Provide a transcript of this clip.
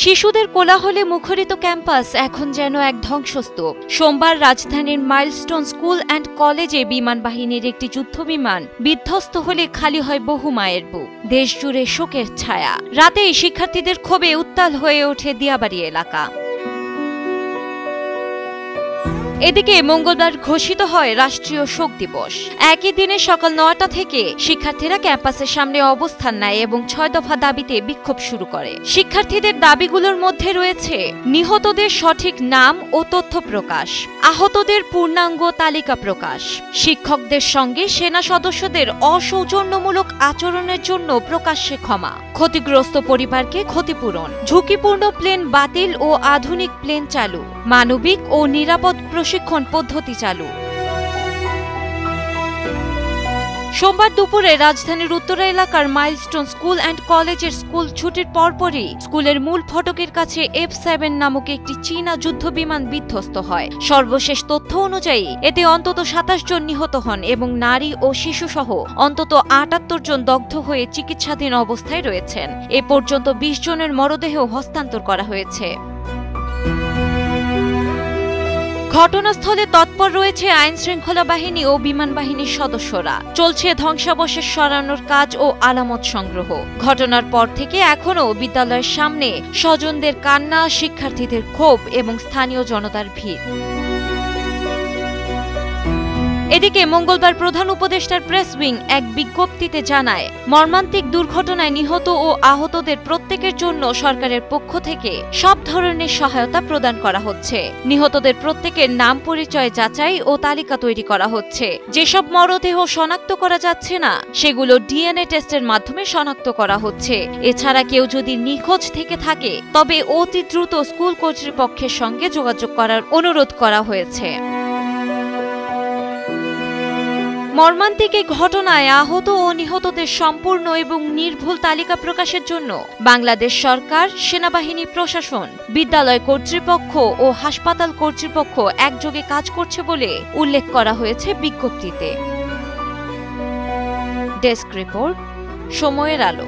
শিশুদের কোলাহলে মুখরিত ক্যাম্পাস এখন যেন এক ধ্বংসস্তূপ। সোমবার রাজধানীর মাইলস্টোন স্কুল অ্যান্ড কলেজে বিমান বাহিনীর একটি যুদ্ধবিমান বিধ্বস্ত হলে খালি হয় বহু মায়ের বুক। দেশজুড়ে শোকের ছায়া। রাতেই শিক্ষার্থীদের ক্ষোভে উত্তাল হয়ে ওঠে দিয়াবাড়ি এলাকা। এদিকে মঙ্গলবার ঘোষিত হয় রাষ্ট্রীয় শোক দিবস। একই দিনে সকাল ৯টা থেকে শিক্ষার্থীরা ক্যাম্পাসের সামনে অবস্থান নেয় এবং ৬ দফা দাবিতে বিক্ষোভ শুরু করে। শিক্ষার্থীদের দাবিগুলোর মধ্যে রয়েছে নিহতদের সঠিক নাম ও তথ্য প্রকাশ, আহতদের পূর্ণাঙ্গ তালিকা প্রকাশ, শিক্ষকদের সঙ্গে সেনা সদস্যদের অসৌজন্যমূলক আচরণের জন্য প্রকাশ্যে ক্ষমা, ক্ষতিগ্রস্ত পরিবারকে ক্ষতিপূরণ, ঝুঁকিপূর্ণ প্লেন বাতিল ও আধুনিক প্লেন চালু, মানবিক ও নিরাপদ প্রশিক্ষণ পদ্ধতি চালু। সোমবার দুপুরে রাজধানীর উত্তরা এলাকার মাইলস্টোন স্কুল অ্যান্ড কলেজের স্কুল ছুটির পরপরই স্কুলের মূল ফটকের কাছে F-7 নামক একটি চীনা যুদ্ধবিমান বিধ্বস্ত হয়। সর্বশেষ তথ্য অনুযায়ী এতে অন্তত ২৭ জন নিহত হন এবং নারী ও শিশুসহ অন্তত ৭৮ জন দগ্ধ হয়ে চিকিৎসাধীন অবস্থায় রয়েছেন। এ পর্যন্ত ২০ জনের মরদেহ হস্তান্তর করা হয়েছে। ঘটনাস্থলে তৎপর রয়েছে আইন শৃঙ্খলা বাহিনী ও বিমান বাহিনীর সদস্যরা। চলছে ধ্বংসাবশেষ সরানোর কাজ ও আলামত সংগ্রহ। ঘটনার পর থেকে এখনও বিদ্যালয়ের সামনে স্বজনদের কান্না, শিক্ষার্থীদের ক্ষোভ এবং স্থানীয় জনতার ভিড়। এদিকে মঙ্গলবার প্রধান উপদেষ্টার প্রেস উইং এক বিজ্ঞপ্তিতে জানায়, মর্মান্তিক দুর্ঘটনায় নিহত ও আহতদের প্রত্যেকের জন্য সরকারের পক্ষ থেকে সব ধরনের সহায়তা প্রদান করা হচ্ছে। নিহতদের প্রত্যেকের নাম পরিচয় যাচাই ও তালিকা তৈরি করা হচ্ছে। যেসব মরদেহ শনাক্ত করা যাচ্ছে না সেগুলো DNA টেস্টের মাধ্যমে শনাক্ত করা হচ্ছে। এছাড়া কেউ যদি নিখোঁজ থেকে থাকে তবে অতি দ্রুত স্কুল কর্তৃপক্ষের সঙ্গে যোগাযোগ করার অনুরোধ করা হয়েছে। মর্মান্তিক এই ঘটনায় আহত ও নিহতদের সম্পূর্ণ এবং নির্ভুল তালিকা প্রকাশের জন্য বাংলাদেশ সরকার, সেনাবাহিনী, প্রশাসন, বিদ্যালয় কর্তৃপক্ষ ও হাসপাতাল কর্তৃপক্ষ একযোগে কাজ করছে বলে উল্লেখ করা হয়েছে বিজ্ঞপ্তিতে। ডেস্ক রিপোর্ট, সময়ের আলো।